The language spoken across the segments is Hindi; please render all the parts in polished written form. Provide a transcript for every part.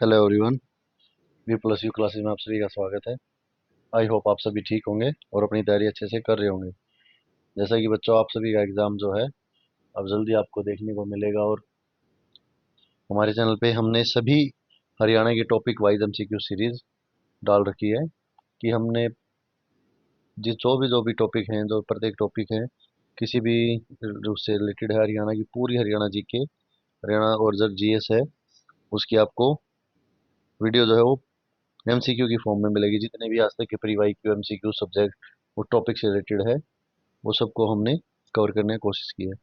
Hello everyone. We plus you classes में आप सभी का स्वागत है। आई होप आप सभी ठीक होंगे और अपनी तैयारी अच्छे से कर रहे होंगे। जैसा कि बच्चों, आप सभी का एग्ज़ाम जो है अब जल्दी आपको देखने को मिलेगा और हमारे चैनल पे हमने सभी हरियाणा के टॉपिक वाइज एमसीक्यू सीरीज डाल रखी है कि हमने जिस जो भी टॉपिक हैं, जो प्रत्येक टॉपिक है किसी भी उससे रिलेटेड है, हरियाणा की पूरी हरियाणा जीके, हरियाणा और जब जीएस है उसकी आपको वीडियो जो है वो एमसीक्यू की फॉर्म में मिलेगी। जितने भी आज तक के P Y Q MCQ subject वो टॉपिक से रिलेटेड है वो सबको हमने कवर करने की कोशिश की है।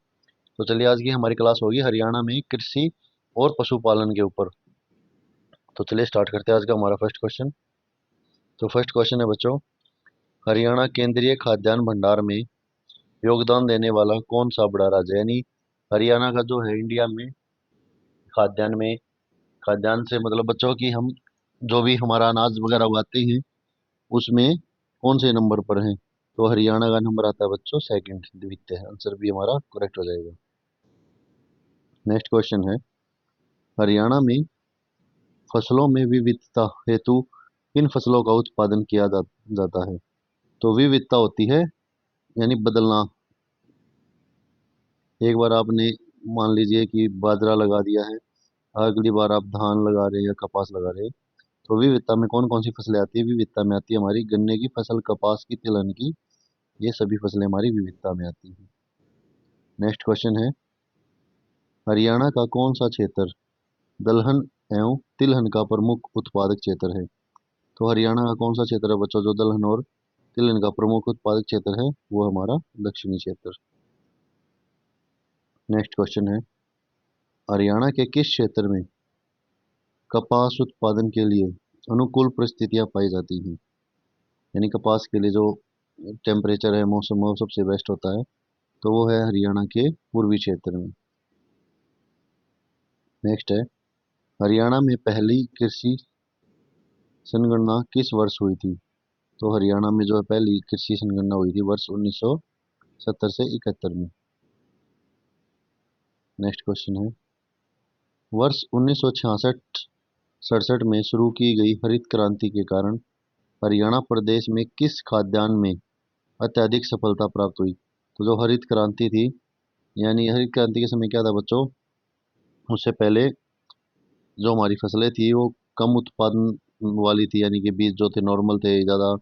तो चलिए, आज की हमारी क्लास होगी हरियाणा में कृषि और पशुपालन के ऊपर। तो चलिए स्टार्ट करते हैं आज का हमारा फर्स्ट क्वेश्चन। तो फर्स्ट क्वेश्चन है बच्चों, हरियाणा केंद्रीय खाद्यान्न भंडार में योगदान देने वाला कौन सा बड़ा राज्य है? यानी हरियाणा का जो है इंडिया में खाद्यान्न में, खाद्यान्न से मतलब बच्चों की हम जो भी हमारा अनाज वगैरह उगाते हैं उसमें कौन से नंबर पर हैं? तो हरियाणा का नंबर आता है बच्चों सेकंड, द्वितीय है। आंसर भी हमारा करेक्ट हो जाएगा। नेक्स्ट क्वेश्चन है, हरियाणा में फसलों में विविधता हेतु किन फसलों का उत्पादन जाता है? तो विविधता होती है यानी बदलना। एक बार आपने मान लीजिए कि बाजरा लगा दिया है, अगली बार आप धान लगा रहे हैं या कपास लगा रहे हैं। तो विविधता में कौन कौन सी फसलें आती है? विविधता में आती है हमारी गन्ने की फसल, कपास की, तिलहन की। ये सभी फसलें हमारी विविधता में आती हैं। नेक्स्ट क्वेश्चन है, हरियाणा का कौन सा क्षेत्र दलहन एवं तिलहन का प्रमुख उत्पादक क्षेत्र है? तो हरियाणा का कौन सा क्षेत्र है बच्चों जो दलहन और तिलहन का प्रमुख उत्पादक क्षेत्र है? वो हमारा दक्षिणी क्षेत्र। नेक्स्ट क्वेश्चन है, हरियाणा के किस क्षेत्र में कपास उत्पादन के लिए अनुकूल परिस्थितियां पाई जाती हैं? यानी कपास के लिए जो टेम्परेचर है, मौसम वो सबसे बेस्ट होता है, तो वो है हरियाणा के पूर्वी क्षेत्र में। नेक्स्ट है, हरियाणा में पहली कृषि जनगणना किस वर्ष हुई थी? तो हरियाणा में जो है पहली कृषि जनगणना हुई थी वर्ष 1970 से 71 में। नेक्स्ट क्वेश्चन है, वर्ष 1966-67 में शुरू की गई हरित क्रांति के कारण हरियाणा प्रदेश में किस खाद्यान्न में अत्यधिक सफलता प्राप्त हुई? तो जो हरित क्रांति थी, यानी हरित क्रांति के समय क्या था बच्चों, उससे पहले जो हमारी फसलें थी वो कम उत्पादन वाली थी, यानी कि बीज जो थे नॉर्मल थे, ज़्यादा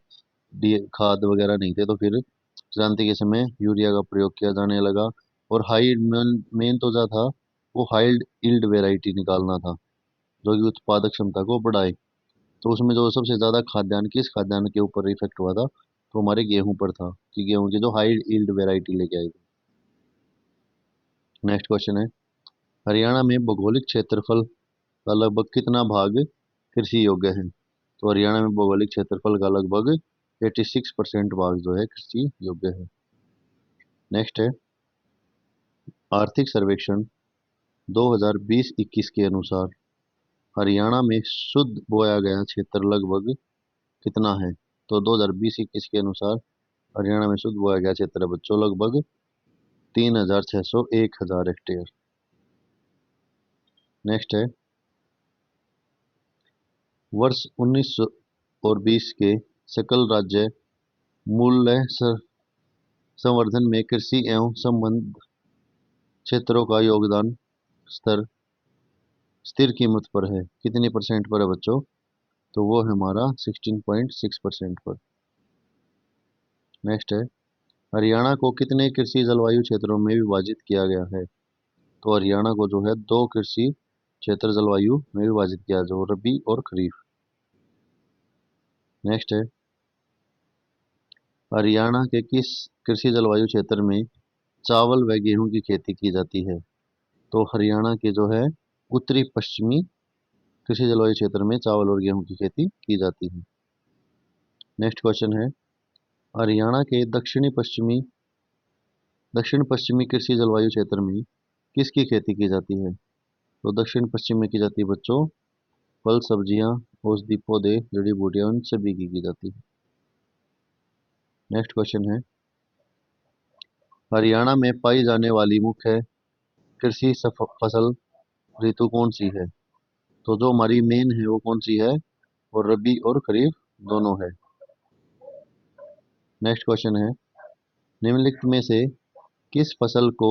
डी खाद वगैरह नहीं थे। तो फिर क्रांति के समय यूरिया का प्रयोग किया जाने लगा और हाई मेन तो क्या था, वो हाई यील्ड वेराइटी निकालना था जो कि उत्पादक क्षमता को बढ़ाए। तो उसमें जो सबसे ज़्यादा खाद्यान्न किस खाद्यान्न के ऊपर इफेक्ट हुआ था? तो हमारे गेहूं पर था कि गेहूं की जो हाई यील्ड वेराइटी लेके आई थी। नेक्स्ट क्वेश्चन है, हरियाणा में भौगोलिक क्षेत्रफल का लगभग कितना भाग कृषि योग्य है? तो हरियाणा में भौगोलिक क्षेत्रफल का लगभग 86% भाग जो है कृषि योग्य है। नेक्स्ट है, आर्थिक सर्वेक्षण 2020-21 के अनुसार हरियाणा में शुद्ध बोया गया क्षेत्र लगभग कितना है? तो 2020-21 के अनुसार हरियाणा में शुद्ध बोया गया क्षेत्र है बच्चों लगभग 3600 1000 हेक्टेयर। नेक्स्ट है, वर्ष 19 और 20 के सकल राज्य मूल्य संवर्धन में कृषि एवं संबद्ध क्षेत्रों का योगदान स्तर स्थिर कीमत पर है कितनी परसेंट पर है बच्चों? तो वो है हमारा 16.6% पर। नेक्स्ट है, हरियाणा को कितने कृषि जलवायु क्षेत्रों में विभाजित किया गया है? तो हरियाणा को जो है दो कृषि क्षेत्र जलवायु में विभाजित किया, जो रबी और खरीफ। नेक्स्ट है, हरियाणा के किस कृषि जलवायु क्षेत्र में चावल व गेहूं की खेती की जाती है? तो हरियाणा के जो है उत्तरी पश्चिमी कृषि जलवायु क्षेत्र में चावल और गेहूं की खेती की जाती है। नेक्स्ट क्वेश्चन है, हरियाणा के दक्षिण पश्चिमी कृषि जलवायु क्षेत्र में किसकी खेती की जाती है? तो दक्षिण पश्चिम में की जाती है बच्चों फल सब्जियां, औषधि पौधे, जड़ी बूटियां, उन सभी की जाती है। नेक्स्ट क्वेश्चन है, हरियाणा में पाई जाने वाली मुख्य कृषि फसल ऋतु कौन सी है? तो जो हमारी मेन है वो कौन सी है, और रबी और खरीफ दोनों है। नेक्स्ट क्वेश्चन है, निम्नलिखित में से किस फसल को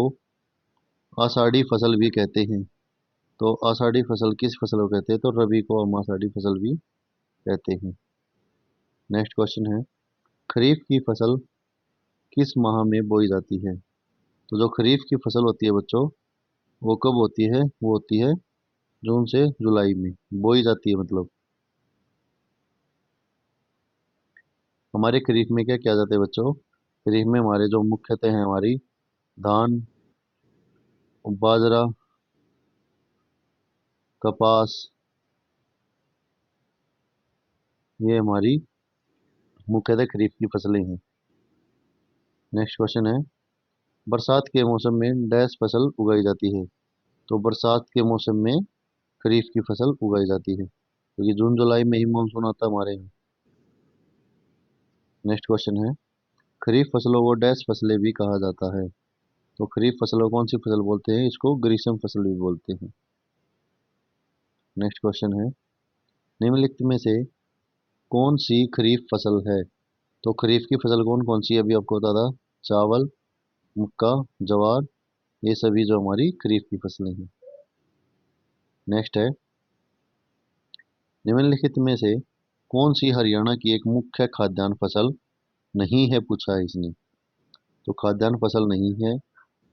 आषाढ़ी फसल भी कहते हैं। तो आषाढ़ी फसल किस फसल को कहते हैं, तो रबी को हम आषाढ़ी फसल भी कहते हैं। नेक्स्ट क्वेश्चन है, खरीफ की फसल किस माह में बोई जाती है। तो जो खरीफ की फसल होती है बच्चों, वो कब होती है, वो होती है जून से जुलाई में बोई जाती है। मतलब हमारे खरीफ में क्या किया जाता है बच्चों, खरीफ में हमारे जो मुख्यतः है हमारी धान, बाजरा, कपास, ये हमारी मुख्यतः खरीफ की फसलें हैं। नेक्स्ट क्वेश्चन है, बरसात के मौसम में डैश फसल उगाई जाती है। तो बरसात के मौसम में खरीफ की फसल उगाई जाती है, क्योंकि जून जुलाई में ही मानसून आता है हमारे यहाँ। नेक्स्ट क्वेश्चन है, खरीफ फसलों को डैश फसलें भी कहा जाता है। तो खरीफ फसलों को कौन सी फसल बोलते हैं, इसको ग्रीष्म फसल भी बोलते हैं। नेक्स्ट क्वेश्चन है, निम्नलिखित में से कौन सी खरीफ फसल है। तो खरीफ की फसल कौन कौन सी है, अभी आपको बता था, चावल, मक्का, ज्वार, ये सभी जो हमारी खरीफ की फसलें हैं। नेक्स्ट है, निम्नलिखित में से कौन सी हरियाणा की एक मुख्य खाद्यान्न फसल नहीं है, पूछा है इसने। तो खाद्यान्न फसल नहीं है,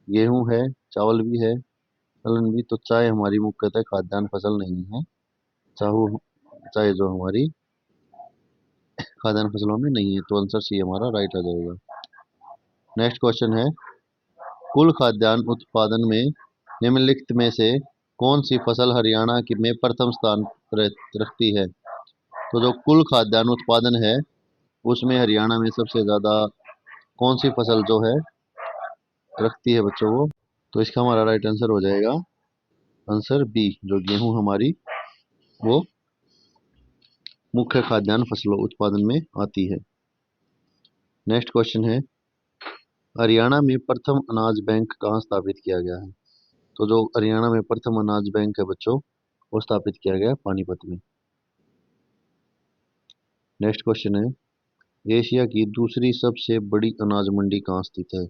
गेहूं है, चावल भी है, दलहन भी। तो चाय हमारी मुख्यतः खाद्यान्न फसल नहीं है, चाहू चाय जो हमारी खाद्यान्न फसलों में नहीं है। तो आंसर सी हमारा राइट आ जाएगा। नेक्स्ट क्वेश्चन है, कुल खाद्यान्न उत्पादन में निम्नलिखित में से कौन सी फसल हरियाणा की में प्रथम स्थान रखती है। तो जो कुल खाद्यान्न उत्पादन है उसमें हरियाणा में सबसे ज़्यादा कौन सी फसल जो है रखती है बच्चों वो। तो इसका हमारा राइट आंसर हो जाएगा आंसर बी, जो गेहूं हमारी वो मुख्य खाद्यान्न फसलों उत्पादन में आती है। नेक्स्ट क्वेश्चन है, हरियाणा में प्रथम अनाज बैंक कहाँ स्थापित किया गया है। तो जो हरियाणा में प्रथम अनाज बैंक है बच्चों, वो स्थापित किया गया है पानीपत में। नेक्स्ट क्वेश्चन है, एशिया की दूसरी सबसे बड़ी अनाज मंडी कहाँ स्थित है।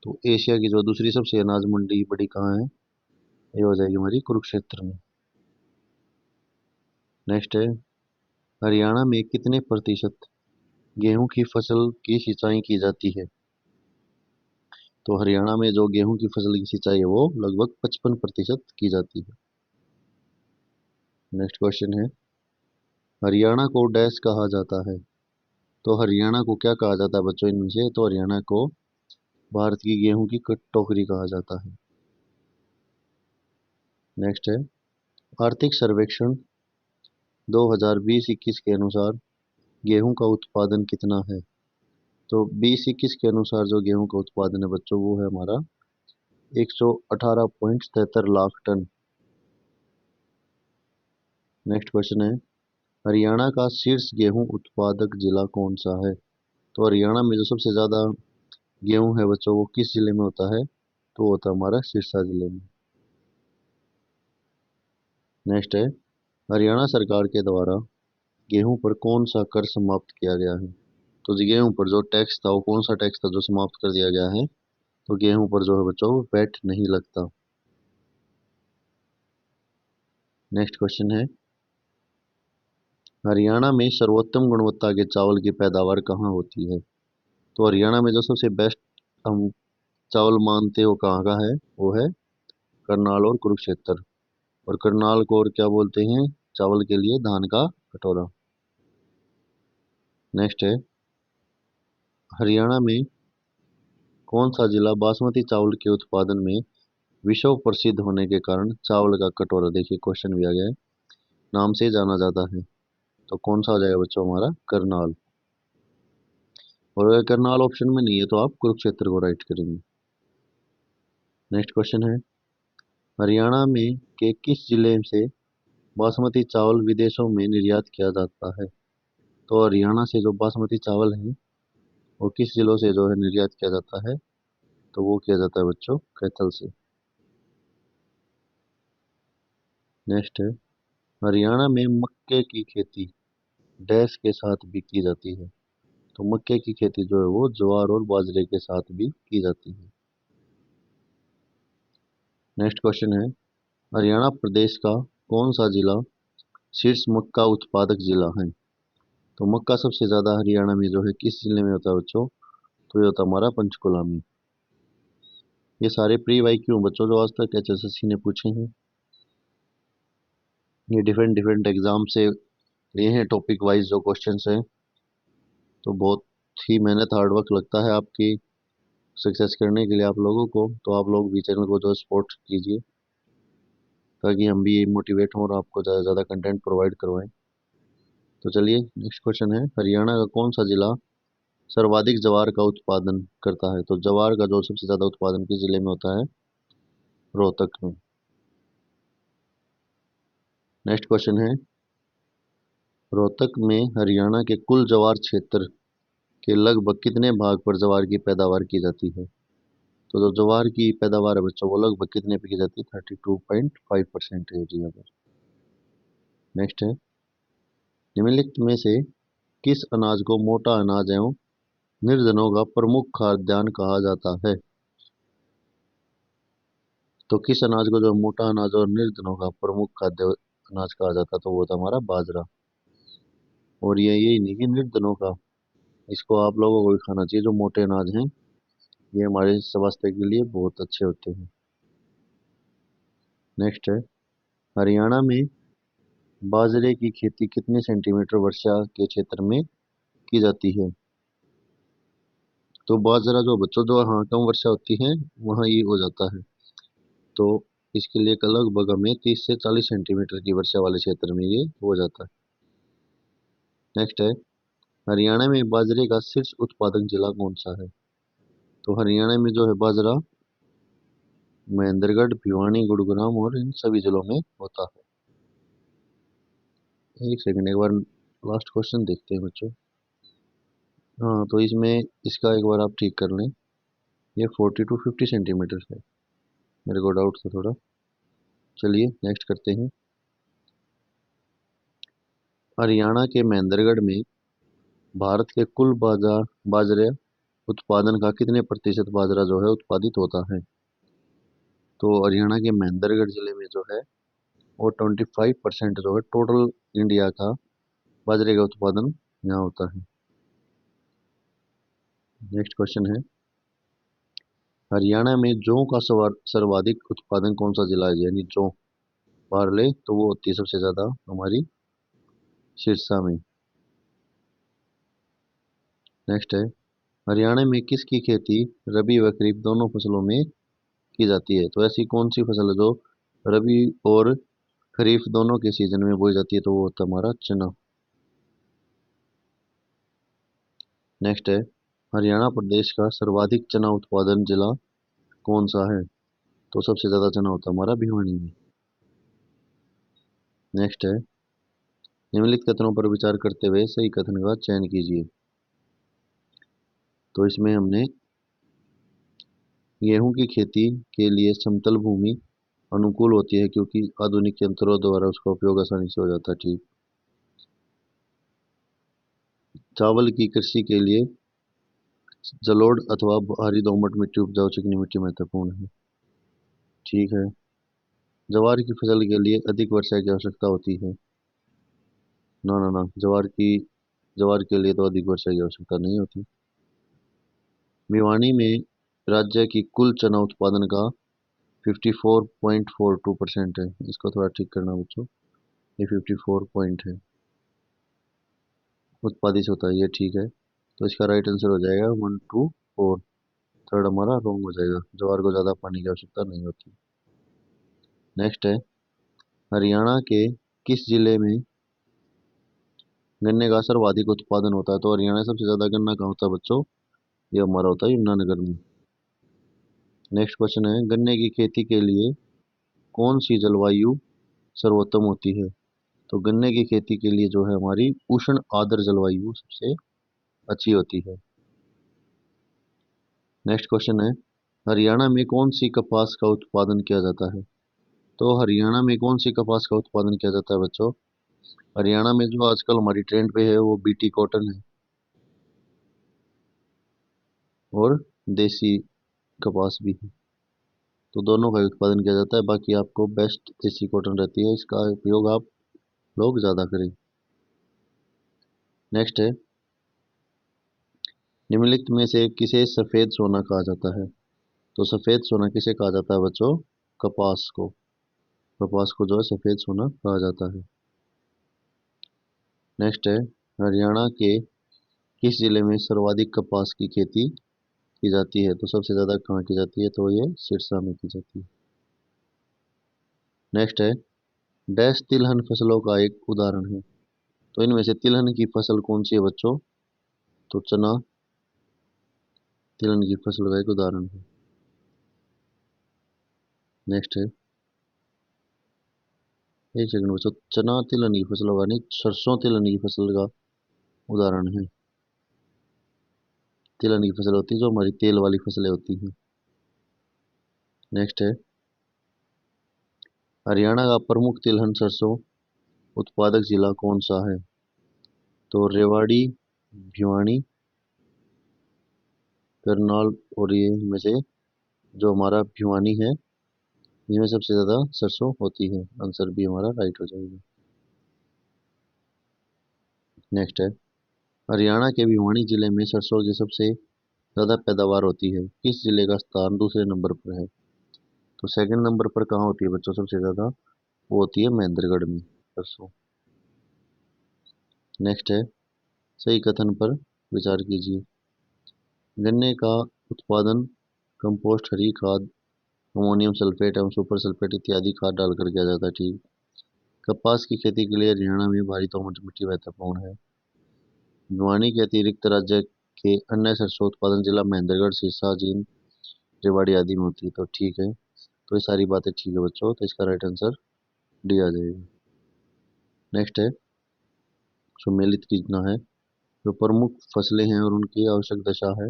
तो एशिया की जो दूसरी सबसे अनाज मंडी बड़ी कहाँ है, ये हो जाएगी हमारी कुरुक्षेत्र में। नेक्स्ट है, हरियाणा में कितने प्रतिशत गेहूं की फसल की सिंचाई की जाती है। तो हरियाणा में जो गेहूं की फसल की सिंचाई है वो लगभग 55% की जाती है। नेक्स्ट क्वेश्चन है, हरियाणा को डैश कहा जाता है। तो हरियाणा को क्या कहा जाता है बच्चों इनमें से, तो हरियाणा को भारत की गेहूं की टोकरी कहा जाता है। नेक्स्ट है, आर्थिक सर्वेक्षण 2020-21 के अनुसार गेहूं का उत्पादन कितना है। तो 20-21 के अनुसार जो गेहूं का उत्पादन है बच्चों वो है हमारा 118.73 लाख टन। नेक्स्ट क्वेश्चन है, हरियाणा का शीर्ष गेहूं उत्पादक जिला कौन सा है। तो हरियाणा में जो सबसे ज़्यादा गेहूं है बच्चों वो किस जिले में होता है, तो वो होता है हमारा सिरसा जिले में। नेक्स्ट है, हरियाणा सरकार के द्वारा गेहूं पर कौन सा कर समाप्त किया गया है। तो जी गेहूं पर जो टैक्स था वो कौन सा टैक्स था जो समाप्त कर दिया गया है। तो गेहूं पर जो है बच्चों वैट नहीं लगता। नेक्स्ट क्वेश्चन है, हरियाणा में सर्वोत्तम गुणवत्ता के चावल की पैदावार कहाँ होती है। तो हरियाणा में जो सबसे बेस्ट हम चावल मानते हैं वो कहाँ का है, वो है करनाल और कुरुक्षेत्र। और करनाल को और क्या बोलते हैं, चावल के लिए धान का कटोरा। नेक्स्ट है, हरियाणा में कौन सा जिला बासमती चावल के उत्पादन में विश्व प्रसिद्ध होने के कारण चावल का कटोरा, देखिए क्वेश्चन भी आ गया है, नाम से जाना जाता है। तो कौन सा हो जाएगा बच्चों हमारा करनाल। और अगर करनाल ऑप्शन में नहीं है तो आप कुरुक्षेत्र को राइट करेंगे। नेक्स्ट क्वेश्चन है, हरियाणा में के किस जिले से बासमती चावल विदेशों में निर्यात किया जाता है। तो हरियाणा से जो बासमती चावल है वो किस जिलों से जो है निर्यात किया जाता है, तो वो किया जाता है बच्चों कैथल से। नेक्स्ट है, हरियाणा में मक्के की खेती डैश के साथ भी की जाती है। तो मक्के की खेती जो है वो ज्वार और बाजरे के साथ भी की जाती है। नेक्स्ट क्वेश्चन है, हरियाणा प्रदेश का कौन सा जिला शीर्ष मक्का उत्पादक जिला है? तो मक्का सबसे ज्यादा हरियाणा में जो है किस जिले में होता है बच्चों? तो ये होता है हमारा पंचकुला में। ये सारे प्री वाई क्यों बच्चों जो आज तक एचएसएससी ने पूछे हैं, ये डिफरेंट डिफरेंट एग्जाम से लिए हैं टॉपिक वाइज जो क्वेश्चंस हैं। तो बहुत ही मेहनत हार्ड वर्क लगता है आपकी सक्सेस करने के लिए आप लोगों को। तो आप लोग भी चैनल को जो सपोर्ट कीजिए ताकि हम भी मोटिवेट हों और आपको ज़्यादा से ज़्यादा कंटेंट प्रोवाइड करवाएं। तो चलिए नेक्स्ट क्वेश्चन है, हरियाणा का कौन सा जिला सर्वाधिक ज्वार का उत्पादन करता है? तो ज्वार का जो सबसे ज़्यादा उत्पादन किस जिले में होता है? रोहतक में। नेक्स्ट क्वेश्चन है, रोहतक में हरियाणा के कुल ज्वार क्षेत्र के लगभग कितने भाग पर ज्वार की पैदावार की जाती है? तो जो ज्वार की पैदावार है बच्चों वो लगभग कितने पे की जाती है? 32.5% है जी यहाँ पर। नेक्स्ट है, निम्नलिखित में से किस अनाज को मोटा अनाज एवं निर्धनों का प्रमुख खाद्यान्न कहा जाता है? तो किस अनाज को जो मोटा अनाज और निर्धनों का प्रमुख खाद्य अनाज कहा जाता है? तो वो था हमारा बाजरा। और ये यही नहीं कि निर्धनों का, इसको आप लोगों को भी खाना चाहिए। जो मोटे अनाज हैं ये हमारे स्वास्थ्य के लिए बहुत अच्छे होते हैं। नेक्स्ट है, हरियाणा में बाजरे की खेती कितने सेंटीमीटर वर्षा के क्षेत्र में की जाती है? तो बाजरा जो बच्चों जो हाँ कम वर्षा होती है वहाँ ये हो जाता है। तो इसके लिए लगभग हमें 30 से 40 सेंटीमीटर की वर्षा वाले क्षेत्र में ये हो जाता है। नेक्स्ट है, हरियाणा में बाजरे का शीर्ष उत्पादक जिला कौन सा है? तो हरियाणा में जो है बाजरा महेंद्रगढ़, भिवानी, गुरुग्राम और इन सभी जिलों में होता है। एक सेकंड, एक बार लास्ट क्वेश्चन देखते हैं बच्चों। हाँ तो इसमें इसका एक बार आप ठीक कर लें, ये 40 to 50 सेंटीमीटर है, मेरे को डाउट था थोड़ा। चलिए नेक्स्ट करते हैं, हरियाणा के महेंद्रगढ़ में भारत के कुल बाजार बाजरे उत्पादन का कितने प्रतिशत बाजरा जो है उत्पादित होता है? तो हरियाणा के महेंद्रगढ़ जिले में जो है वो 25% जो है टोटल इंडिया का बाजरे का उत्पादन यहाँ होता है। नेक्स्ट क्वेश्चन है, हरियाणा में जौ का सर्वाधिक उत्पादन कौन सा जिला है? यानी जौ बारले तो वो होती है सबसे ज्यादा हमारी सिरसा में। नेक्स्ट है, हरियाणा में किसकी खेती रबी व खरीफ दोनों फसलों में की जाती है? तो ऐसी कौन सी फसल है जो रबी और खरीफ दोनों के सीजन में बोई जाती है? तो वो होता है हमारा चना। नेक्स्ट है, हरियाणा प्रदेश का सर्वाधिक चना उत्पादन जिला कौन सा है? तो सबसे ज्यादा चना होता है हमारा भिवानी में। नेक्स्ट है, निम्नलिखित कथनों पर विचार करते हुए सही कथन का चयन कीजिए। तो इसमें हमने गेहूं की खेती के लिए समतल भूमि अनुकूल होती है क्योंकि आधुनिक यंत्रों द्वारा उसका उपयोग आसानी से हो जाता है। ठीक। चावल की कृषि के लिए जलोढ़ अथवा भारी दोमट मिट्टी उपजाऊ चिकनी मिट्टी महत्वपूर्ण है। ठीक है। ज्वार की फसल के लिए अधिक वर्षा की आवश्यकता होती है? ना ना ना, ज्वार के लिए तो अधिक वर्षा की आवश्यकता नहीं होती। भिवानी में राज्य की कुल चना उत्पादन का 54.42% है। इसको थोड़ा ठीक करना बच्चों, ये 54 पॉइंट है उत्पादित होता है, ये ठीक है। तो इसका राइट आंसर हो जाएगा 1 2 4। थर्ड हमारा रॉन्ग हो जाएगा, ज्वार को ज़्यादा पानी की आवश्यकता नहीं होती। नेक्स्ट है, हरियाणा के किस जिले में गन्ने का सर्वाधिक उत्पादन होता है? तो हरियाणा में सबसे ज़्यादा गन्ना कहाँ होता है बच्चों? ये हमारा होता है यमुनानगर में। नेक्स्ट क्वेश्चन है, गन्ने की खेती के लिए कौन सी जलवायु सर्वोत्तम होती है? तो गन्ने की खेती के लिए जो है हमारी उष्ण आर्द्र जलवायु सबसे अच्छी होती है। नेक्स्ट क्वेश्चन है, हरियाणा में कौन सी कपास का उत्पादन किया जाता है? तो हरियाणा में कौन सी कपास का उत्पादन किया जाता है बच्चों? हरियाणा में जो आजकल हमारी ट्रेंड पे है वो बीटी कॉटन है और देसी कपास भी है। तो दोनों का उत्पादन किया जाता है। बाकी आपको बेस्ट देसी कॉटन रहती है, इसका उपयोग आप लोग ज़्यादा करें। नेक्स्ट है, निम्नलिखित में से किसे सफ़ेद सोना कहा जाता है? तो सफ़ेद सोना किसे कहा जाता है बच्चों? कपास को। कपास को जो है सफ़ेद सोना कहा जाता है। नेक्स्ट है, हरियाणा के किस जिले में सर्वाधिक कपास की खेती की जाती है? तो सबसे ज़्यादा कहाँ की जाती है? तो ये सिरसा में की जाती है। नेक्स्ट है, डैश तिलहन फसलों का एक उदाहरण है। तो इनमें से तिलहन की फसल कौन सी है बच्चों? तो चना तिलहन की फसल का एक उदाहरण है। नेक्स्ट है, एक सेकंड बच्चों, चना तिलहन की फसल होगा नहीं, सरसों तिलहन की फसल का उदाहरण है। तिलहन की फसल होती है जो हमारी तेल वाली फसलें होती हैं। नेक्स्ट है, हरियाणा का प्रमुख तिलहन सरसों उत्पादक जिला कौन सा है? तो रेवाड़ी, भिवानी, करनाल, और ये में से जो हमारा भिवानी है इसमें सबसे ज्यादा सरसों होती है। आंसर भी हमारा राइट हो जाएगा। नेक्स्ट है, हरियाणा के भिवानी जिले में सरसों की सबसे ज्यादा पैदावार होती है। किस जिले का स्थान दूसरे नंबर पर है? तो सेकंड नंबर पर कहाँ होती है बच्चों सबसे ज्यादा? वो होती है महेंद्रगढ़ में सरसों। नेक्स्ट है, सही कथन पर विचार कीजिए। गन्ने का उत्पादन कंपोस्ट, हरी खाद, अमोनियम सल्फेट एवं सुपर सल्फेट इत्यादि खाद डालकर किया जाता है। ठीक। कपास की खेती के लिए हरियाणा में भारी दोमट मिट्टी महत्वपूर्ण है। भिवानी के अतिरिक्त राज्य के अन्य सरसों उत्पादन जिला महेंद्रगढ़, सिरसा, जींद, रेवाड़ी आदि में होती है। तो ठीक है, तो ये सारी बातें ठीक है बच्चों, तो इसका राइट आंसर डी आ जाएगा। नेक्स्ट है, सुमेलित कीजना है। जो प्रमुख फसलें हैं और उनकी आवश्यक दशा है,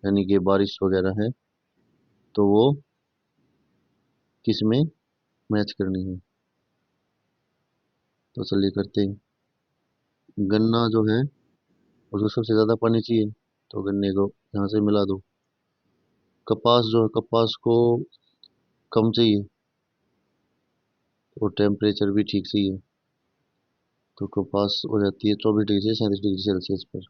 यानी कि बारिश वगैरह है, तो वो किस में मैच करनी है? तो चलिए करते हैं। गन्ना जो है उसको सबसे ज्यादा पानी चाहिए, तो गन्ने को यहाँ से मिला दो। कपास जो है कपास को कम चाहिए, और टेम्परेचर भी ठीक चाहिए, तो कपास हो जाती है 24 डिग्री से 37 डिग्री सेल्सियस पर।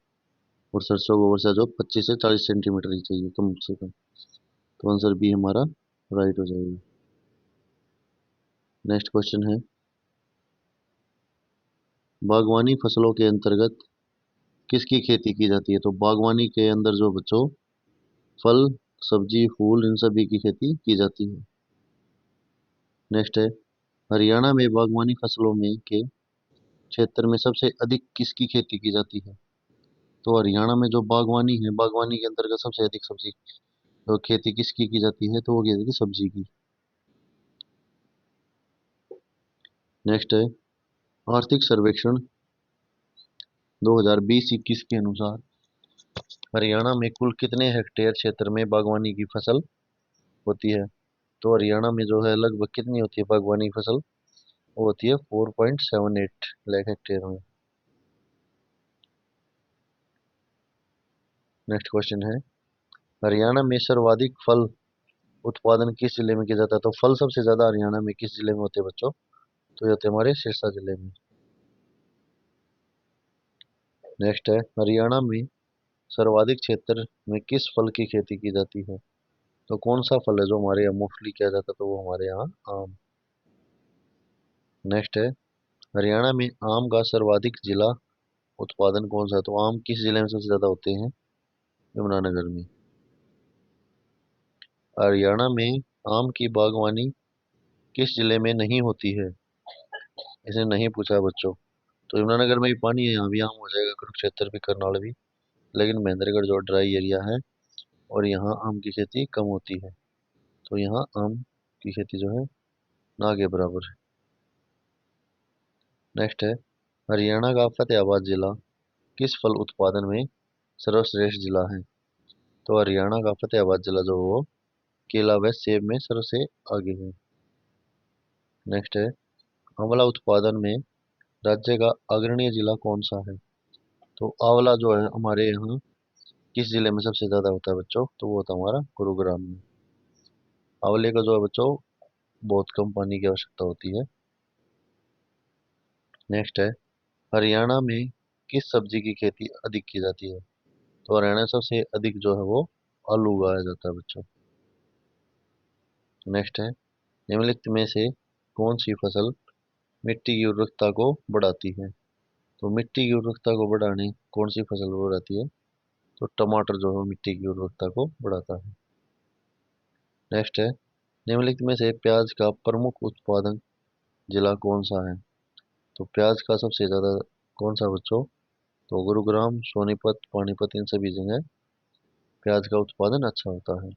और सरसों को वर्षा जो 25 से 40 सेंटीमीटर ही चाहिए कम से कम। तो आंसर बी हमारा राइट हो जाएगा। नेक्स्ट क्वेश्चन है, बागवानी फसलों के अंतर्गत किसकी खेती की जाती है? तो बागवानी के अंदर जो बच्चों फल, सब्जी, फूल, इन सभी की खेती की जाती है। नेक्स्ट है, हरियाणा में बागवानी फसलों में के क्षेत्र में सबसे अधिक किसकी खेती की जाती है? तो हरियाणा में जो बागवानी है, बागवानी के अंतर्गत सबसे अधिक सब्जी तो खेती किसकी की जाती है? तो वो की जाती है सब्जी की। नेक्स्ट है, आर्थिक सर्वेक्षण 2020-21 के अनुसार हरियाणा में कुल कितने हेक्टेयर क्षेत्र में बागवानी की फसल होती है? तो हरियाणा में जो है लगभग कितनी होती है बागवानी की फसल? वो होती है 4.78 लाख हेक्टेयर में। नेक्स्ट क्वेश्चन है, हरियाणा में सर्वाधिक फल उत्पादन किस जिले में किया जाता है? तो फल सबसे ज्यादा हरियाणा में किस जिले में होते हैं बच्चों? तो ये होते हैं हमारे सिरसा जिले में। नेक्स्ट है, हरियाणा में सर्वाधिक क्षेत्र में किस फल की खेती की जाती है? तो कौन सा फल है जो हमारे यहाँ मोस्टली किया जाता है? तो वो हमारे यहाँ आम। नेक्स्ट है, हरियाणा में आम का सर्वाधिक जिला उत्पादन कौन सा है? तो आम किस जिले में सबसे ज्यादा होते हैं? यमुनानगर में। हरियाणा में आम की बागवानी किस जिले में नहीं होती है? इसे नहीं पूछा है बच्चों। तो यमुनानगर में भी पानी है, यहाँ भी आम हो जाएगा, कुरुक्षेत्र भी, करनाल भी। लेकिन महेंद्रगढ़ जो ड्राई एरिया है और यहाँ आम की खेती कम होती है, तो यहाँ आम की खेती जो है ना के बराबर है। नेक्स्ट है, हरियाणा का फतेहाबाद जिला किस फल उत्पादन में सर्वश्रेष्ठ जिला है? तो हरियाणा का फतेहाबाद जिला जो है वो केला व सेब में सबसे आगे है। नेक्स्ट है, आंवला उत्पादन में राज्य का अग्रणीय जिला कौन सा है? तो आंवला जो है हमारे यहाँ किस जिले में सबसे ज्यादा होता है बच्चों? तो वो होता है हमारा गुरुग्राम में। आंवले का जो है बच्चों बहुत कम पानी की आवश्यकता होती है। नेक्स्ट है, हरियाणा में किस सब्जी की खेती अधिक की जाती है? तो हरियाणा में सबसे अधिक जो है वो आलू उगाया जाता है बच्चों। नेक्स्ट है, निम्नलिखित में से कौन सी फसल मिट्टी की उर्वरकता को बढ़ाती है? तो मिट्टी की उर्वरकता को बढ़ाने कौन सी फसल बढ़ाती है? तो टमाटर जो है मिट्टी की उर्वरकता को बढ़ाता है। नेक्स्ट है, निम्नलिखित में से प्याज का प्रमुख उत्पादन जिला कौन सा है? तो प्याज का सबसे ज्यादा कौन सा बच्चों? तो गुरुग्राम, सोनीपत, पानीपत, इन सभी जगह प्याज का उत्पादन अच्छा होता है।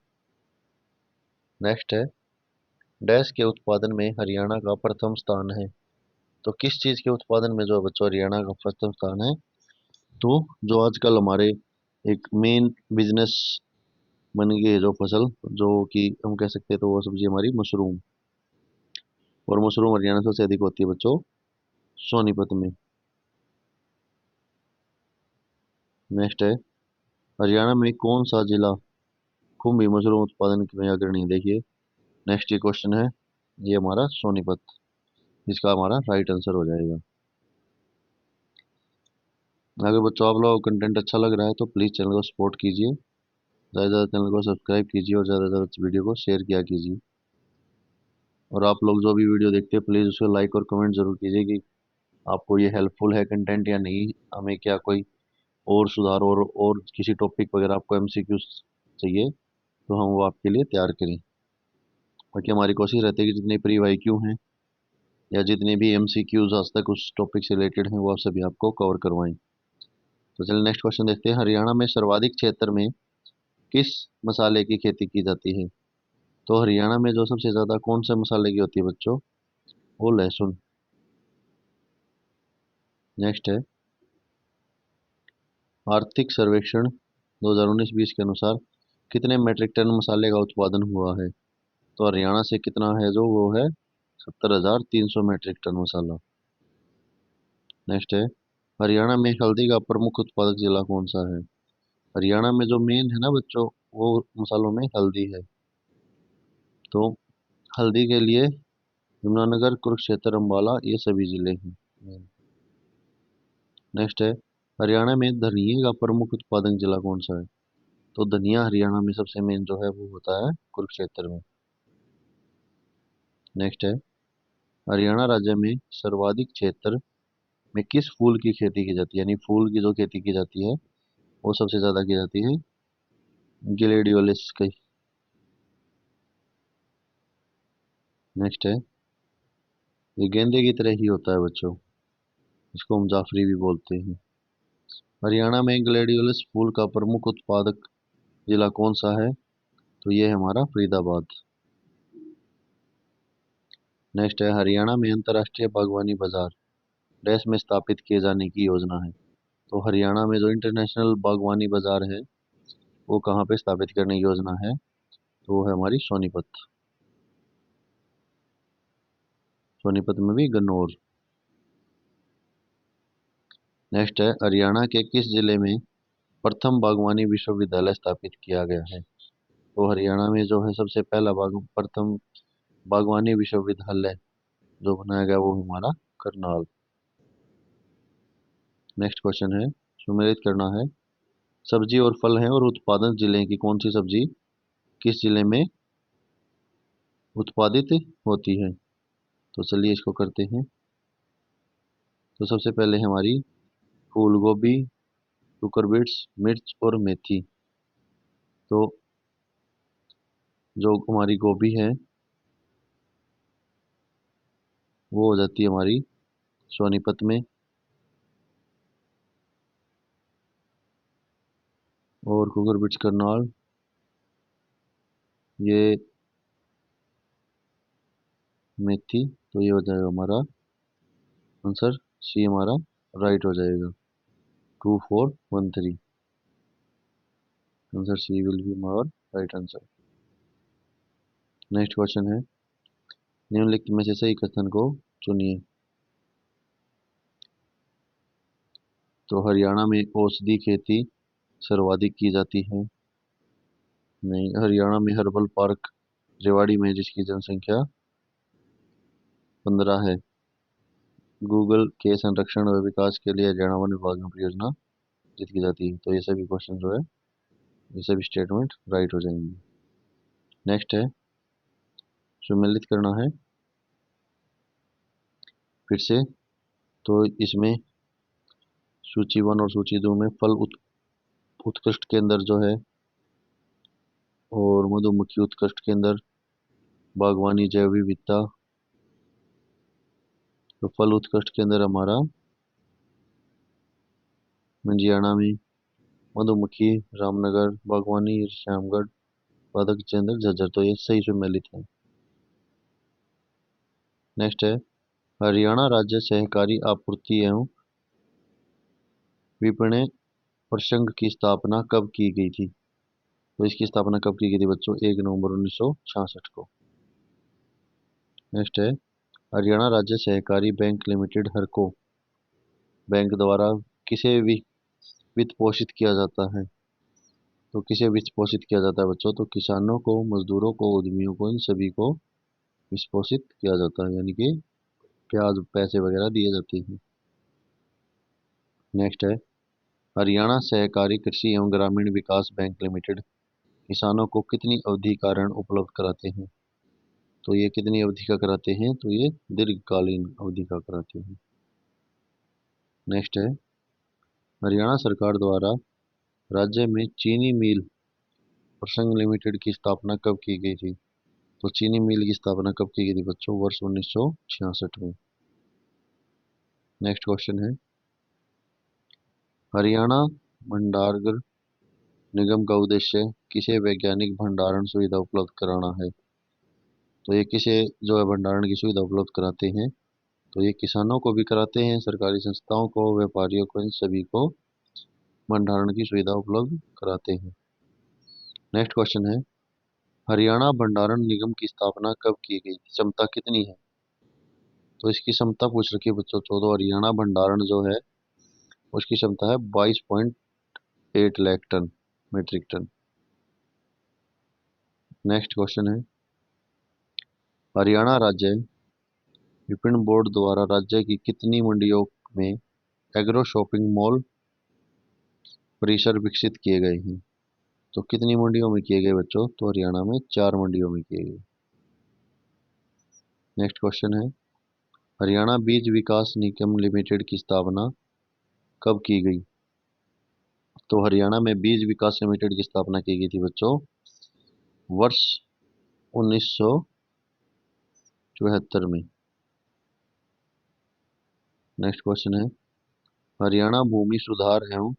नेक्स्ट है, डैश के उत्पादन में हरियाणा का प्रथम स्थान है। तो किस चीज के उत्पादन में जो है बच्चों हरियाणा का प्रथम स्थान है? तो जो आजकल हमारे एक मेन बिजनेस बन गई है जो फसल, जो कि हम कह सकते हैं, तो वो सब्जी हमारी मशरूम। और मशरूम हरियाणा सबसे अधिक होती है बच्चों सोनीपत में। नेक्स्ट है, हरियाणा में कौन सा जिला कुंभी मशरूम उत्पादन में अग्रणी है? देखिए नेक्स्ट ये क्वेश्चन है, ये हमारा सोनीपत, इसका हमारा राइट आंसर हो जाएगा। अगर बच्चों आप लोगों को कंटेंट अच्छा लग रहा है तो प्लीज़ चैनल को सपोर्ट कीजिए, ज़्यादा से ज़्यादा चैनल को सब्सक्राइब कीजिए और ज़्यादा से ज़्यादा वीडियो को शेयर किया कीजिए। और आप लोग जो भी वीडियो देखते हैं प्लीज़ उसको लाइक और कमेंट जरूर कीजिए कि आपको ये हेल्पफुल है कंटेंट या नहीं, हमें क्या कोई और सुधार और किसी टॉपिक वगैरह आपको एमसीक्यू चाहिए तो हम वो आपके लिए तैयार करें। बाकी हमारी कोशिश रहती है कि जितने प्री वाईक्यू हैं या जितने भी एमसीक्यूज आज तक उस टॉपिक से रिलेटेड हैं वो आप सभी आपको कवर करवाएं। तो चलिए नेक्स्ट क्वेश्चन देखते हैं, हरियाणा में सर्वाधिक क्षेत्र में किस मसाले की खेती की जाती है? तो हरियाणा में जो सबसे ज्यादा कौन से मसाले की होती है बच्चों? वो लहसुन। नेक्स्ट है, आर्थिक सर्वेक्षण 2019-20 के अनुसार कितने मीट्रिक टन मसाले का उत्पादन हुआ है? तो हरियाणा से कितना है जो वो है 70,300 मीट्रिक टन मसाला। नेक्स्ट है, हरियाणा में हल्दी का प्रमुख उत्पादक जिला कौन सा है? हरियाणा में जो मेन है ना बच्चों वो मसालों में हल्दी है। तो हल्दी के लिए यमुनानगर, कुरुक्षेत्र, अम्बाला ये सभी जिले हैं। नेक्स्ट है, हरियाणा में धनिये का प्रमुख उत्पादन जिला कौन सा है? तो धनिया हरियाणा में सबसे मेन जो है वो होता है कुरुक्षेत्र में। नेक्स्ट है, हरियाणा राज्य में सर्वाधिक क्षेत्र में किस फूल की खेती की जाती है? यानी फूल की जो खेती की जाती है वो सबसे ज्यादा की जाती है गिलेडियोलिस की। नेक्स्ट है, ये गेंदे की तरह ही होता है बच्चों, इसको हम जाफरी भी बोलते हैं। हरियाणा में ग्लेडियोलस फूल का प्रमुख उत्पादक जिला कौन सा है? तो ये है हमारा फरीदाबाद। नेक्स्ट है, हरियाणा में अंतर्राष्ट्रीय बागवानी बाजार डैश में स्थापित किए जाने की योजना है। तो हरियाणा में जो इंटरनेशनल बागवानी बाजार है वो कहाँ पे स्थापित करने की योजना है? तो वो है हमारी सोनीपत। सोनीपत में भी गन्नौर। नेक्स्ट है, हरियाणा के किस जिले में प्रथम बागवानी विश्वविद्यालय स्थापित किया गया है? तो हरियाणा में जो है सबसे पहला प्रथम बागवानी विश्वविद्यालय जो बनाया गया वो हमारा करनाल। नेक्स्ट क्वेश्चन है, सुमेलित करना है, सब्जी और फल है और उत्पादन जिले की कौन सी सब्जी किस जिले में उत्पादित होती है? तो चलिए इसको करते हैं। तो सबसे पहले हमारी फूल गोभी, कुकुरबिट्स, मिर्च और मेथी। तो जो हमारी गोभी है वो हो जाती है हमारी सोनीपत में, और कुकुरबिट्स करनाल, ये मेथी। तो ये हो जाएगा हमारा आंसर, सी हमारा राइट हो जाएगा, 2413। आंसर सी विल बी हमारा राइट आंसर। नेक्स्ट क्वेश्चन है, निम्नलिखित में से सही कथन को चुनिए। तो हरियाणा में औषधि खेती सर्वाधिक की जाती है। नहीं, हरियाणा में हर्बल पार्क रेवाड़ी में, जिसकी जनसंख्या 15 है। गूगल के संरक्षण व विकास के लिए हरियाणा वन विभाग में परियोजना की जाती है। तो ये सभी क्वेश्चन जो है, ये सभी स्टेटमेंट राइट हो जाएंगे। नेक्स्ट है, सुमेलित करना है फिर से। तो इसमें सूची 1 और सूची 2 में फल उत्कृष्ट के अंदर जो है, और मधुमक्खी उत्कृष्ट के अंदर बागवानी जैव विविधता। तो फल उत्कृष्ट के अंदर हमारा मंजियाना में, मधुमक्खी रामनगर, बागवानी श्यामगढ़, पादप के अंदर झज्जर। तो ये सही सुमेलित है। नेक्स्ट है, हरियाणा राज्य सहकारी आपूर्ति एवं विपणन परिसंघ की स्थापना कब की गई थी? तो इसकी स्थापना कब की गई थी बच्चों? 1 नवंबर 1966 को। नेक्स्ट है, हरियाणा राज्य सहकारी बैंक लिमिटेड हरको बैंक द्वारा किसे वित्त पोषित किया जाता है? तो किसे वित्त पोषित किया जाता है बच्चों? तो किसानों को, मजदूरों को, उद्यमियों को, इन सभी को वित्त पोषित किया जाता है, यानी कि ब्याज पैसे वगैरह दिए जाते हैं। नेक्स्ट है, हरियाणा सहकारी कृषि एवं ग्रामीण विकास बैंक लिमिटेड किसानों को कितनी अवधि का ऋण उपलब्ध कराते हैं? तो ये कितनी अवधि का कराते हैं? तो ये दीर्घकालीन अवधि का कराते हैं। नेक्स्ट है, हरियाणा सरकार द्वारा राज्य में चीनी मिल प्रसंग लिमिटेड की स्थापना कब की गई थी? तो चीनी मिल की स्थापना कब की गई थी बच्चों? वर्ष 1966 में। नेक्स्ट क्वेश्चन है, हरियाणा भंडारण निगम का उद्देश्य किसे वैज्ञानिक भंडारण सुविधा उपलब्ध कराना है? तो ये किसे जो है भंडारण की सुविधा उपलब्ध कराते हैं? तो ये किसानों को भी कराते हैं, सरकारी संस्थाओं को, व्यापारियों को, इन सभी को भंडारण की सुविधा उपलब्ध कराते हैं। नेक्स्ट क्वेश्चन है, हरियाणा भंडारण निगम की स्थापना कब की गई? क्षमता कितनी है? तो इसकी क्षमता पूछ रखी है बच्चों। तो हरियाणा भंडारण जो है, उसकी क्षमता है 22.8 lakh ton, metric ton. Next question है, हरियाणा राज्य विपणन बोर्ड द्वारा राज्य की कितनी मंडियों में एग्रो शॉपिंग मॉल परिसर विकसित किए गए हैं? तो कितनी मंडियों में किए गए बच्चों? तो हरियाणा में 4 मंडियों में किए गए। नेक्स्ट क्वेश्चन है, हरियाणा बीज विकास निगम लिमिटेड की स्थापना कब की गई? तो हरियाणा में बीज विकास लिमिटेड की स्थापना की गई थी बच्चों वर्ष 1974 में। नेक्स्ट क्वेश्चन है, हरियाणा भूमि सुधार एवं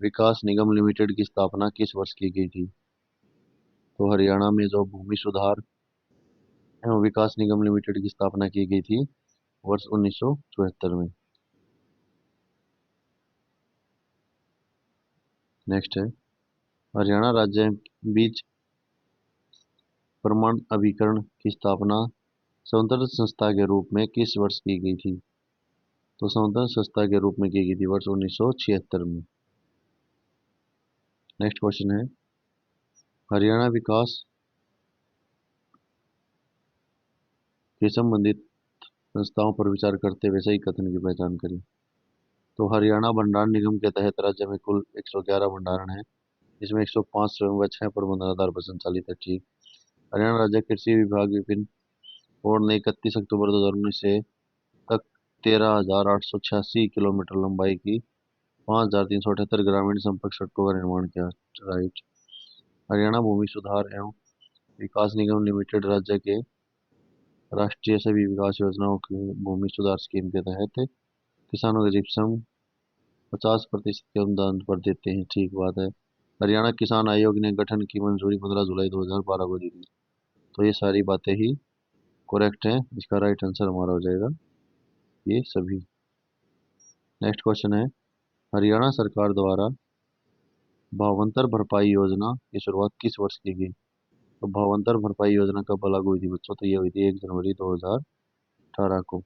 विकास निगम लिमिटेड की स्थापना किस वर्ष की गई थी? तो हरियाणा में जो भूमि सुधार एवं विकास निगम लिमिटेड की स्थापना की गई थी वर्ष 1974 में। नेक्स्ट है, हरियाणा राज्य बीज प्रमाण अभिकरण की स्थापना स्वतंत्र संस्था के रूप में किस वर्ष की गई थी? तो स्वतंत्र संस्था के रूप में की गई थी वर्ष 1976 में। नेक्स्ट क्वेश्चन है, हरियाणा विकास के संबंधित संस्थाओं पर विचार करते हुए सही कथन की पहचान करें। तो हरियाणा भंडारण निगम के तहत राज्य में कुल 111 भंडारण है, जिसमें 105 स्वयं व 6 प्रबंधन आधार पर संचालित है। ठीक। हरियाणा राज्य कृषि विभाग विपिन बोर्ड ने 31 अक्टूबर 2019 से तक 13,886 किलोमीटर लंबाई की 5,378 ग्रामीण संपर्क सड़कों का निर्माण किया। राइट। हरियाणा भूमि सुधार एवं विकास निगम लिमिटेड राज्य के राष्ट्रीय सभी विकास योजनाओं की भूमि सुधार स्कीम के तहत किसानों को जिप्सम 50% के अनुदान पर देते हैं। ठीक बात है। हरियाणा किसान आयोग ने गठन की मंजूरी 15 जुलाई 2012 को दी थी। तो ये सारी बातें ही करेक्ट हैं। इसका राइट आंसर हमारा हो जाएगा ये सभी। नेक्स्ट क्वेश्चन है, हरियाणा सरकार द्वारा भावांतर भरपाई योजना की शुरुआत किस वर्ष की गई? तो भावांतर भरपाई योजना कब लागू हुई थी बच्चों? तो ये हुई थी 1 जनवरी 2018 को।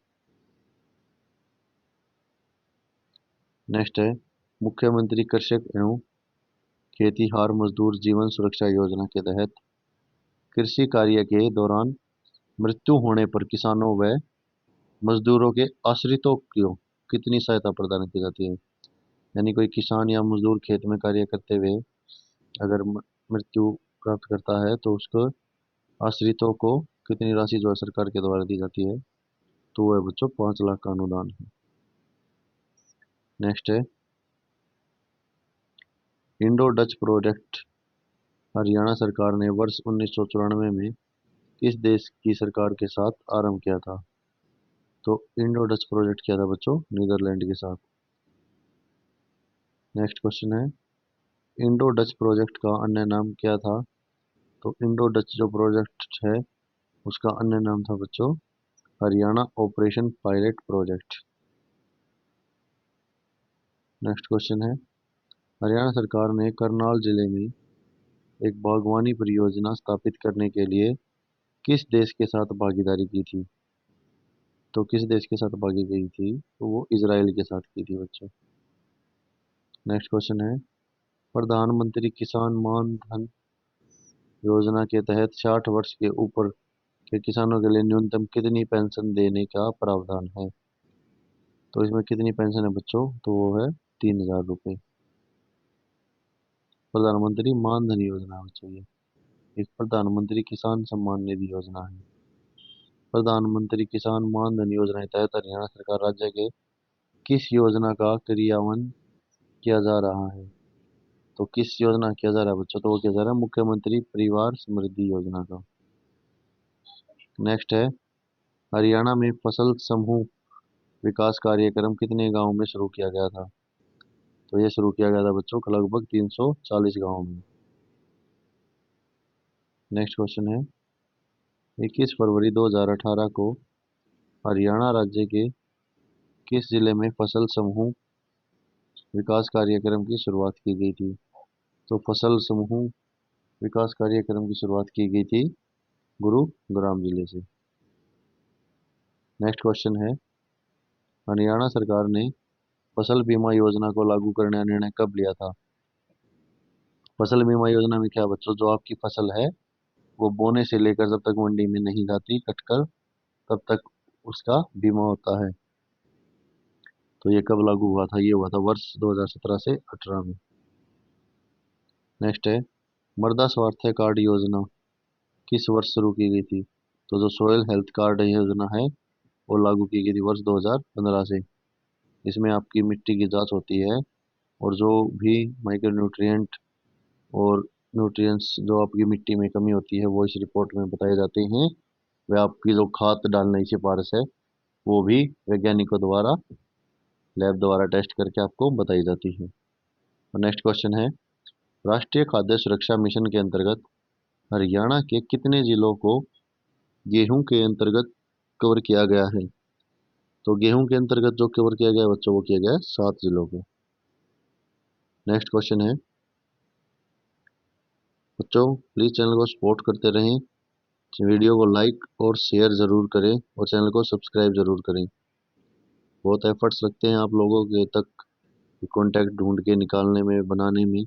नेक्स्ट है, मुख्यमंत्री कृषक एवं खेतीहार मजदूर जीवन सुरक्षा योजना के तहत कृषि कार्य के दौरान मृत्यु होने पर किसानों व मजदूरों के आश्रितों को कितनी सहायता प्रदान की जाती है? यानी कोई किसान या मजदूर खेत में कार्य करते हुए अगर मृत्यु प्राप्त करता है तो उसको आश्रितों को कितनी राशि जो है सरकार के द्वारा दी जाती है? तो वह बच्चों 5 लाख का अनुदान है। नेक्स्ट है, इंडो डच प्रोजेक्ट हरियाणा सरकार ने वर्ष 1994 में किस देश की सरकार के साथ आरंभ किया था? तो इंडो डच प्रोजेक्ट किया था बच्चों नीदरलैंड के साथ। नेक्स्ट क्वेश्चन है, इंडो डच प्रोजेक्ट का अन्य नाम क्या था? तो इंडो डच जो प्रोजेक्ट है उसका अन्य नाम था बच्चों Haryana operation pilot project. Next question है, हरियाणा सरकार ने करनाल जिले में एक बागवानी परियोजना स्थापित करने के लिए किस देश के साथ भागीदारी की थी? तो किस देश के साथ भागीदारी की थी? तो वो इजराइल के साथ की थी बच्चों। नेक्स्ट क्वेश्चन है, प्रधानमंत्री किसान मान धन योजना के तहत 60 वर्ष के ऊपर के किसानों के लिए न्यूनतम कितनी पेंशन देने का प्रावधान है? तो इसमें कितनी पेंशन है बच्चों? तो वो है 3,000 रुपये। प्रधानमंत्री मान धन योजना बच्चों ये एक प्रधानमंत्री किसान सम्मान निधि योजना है। प्रधानमंत्री किसान मान धन योजना के तहत हरियाणा सरकार राज्य के किस योजना का क्रियान्वयन किया जा रहा है? तो किस योजना किया जा रहा है बच्चों? तो वो किया जा रहा है मुख्यमंत्री परिवार समृद्धि योजना का। नेक्स्ट है, हरियाणा में फसल समूह विकास कार्यक्रम कितने गांव में शुरू किया गया था? तो ये शुरू किया गया था बच्चों लगभग 340 गांव में। नेक्स्ट क्वेश्चन है, 21 फरवरी 2018 को हरियाणा राज्य के किस जिले में फसल समूह विकास कार्यक्रम की शुरुआत की गई थी? तो फसल समूह विकास कार्यक्रम की शुरुआत की गई थी गुरुग्राम जिले से। नेक्स्ट क्वेश्चन है, हरियाणा सरकार ने फसल बीमा योजना को लागू करने का निर्णय कब लिया था? फसल बीमा योजना में क्या बच्चों, जो आपकी फसल है वो बोने से लेकर जब तक मंडी में नहीं जाती कटकर तब तक उसका बीमा होता है। तो ये कब लागू हुआ था? ये हुआ था वर्ष 2017 से 18 में। नेक्स्ट है, मृदा स्वास्थ्य कार्ड योजना किस वर्ष शुरू की गई थी? तो जो सोयल हेल्थ कार्ड योजना है वो लागू की गई थी वर्ष 2015 से। इसमें आपकी मिट्टी की जांच होती है और जो भी माइक्रो न्यूट्रिएंट और न्यूट्रिएंट्स जो आपकी मिट्टी में कमी होती है वो इस रिपोर्ट में बताए जाते हैं। वे आपकी जो खाद डालने की सिफारिश है वो भी वैज्ञानिकों द्वारा लैब द्वारा टेस्ट करके आपको बताई जाती है। और नेक्स्ट क्वेश्चन है, राष्ट्रीय खाद्य सुरक्षा मिशन के अंतर्गत हरियाणा के कितने जिलों को गेहूं के अंतर्गत कवर किया गया है? तो गेहूं के अंतर्गत जो कवर किया गया है बच्चों वो किया गया है 7 जिलों को। नेक्स्ट क्वेश्चन है, बच्चों प्लीज चैनल को सपोर्ट करते रहें, वीडियो को लाइक और शेयर जरूर करें और चैनल को सब्सक्राइब जरूर करें। बहुत एफर्ट्स लगते हैं आप लोगों के तक कॉन्टैक्ट ढूंढ के निकालने में बनाने में,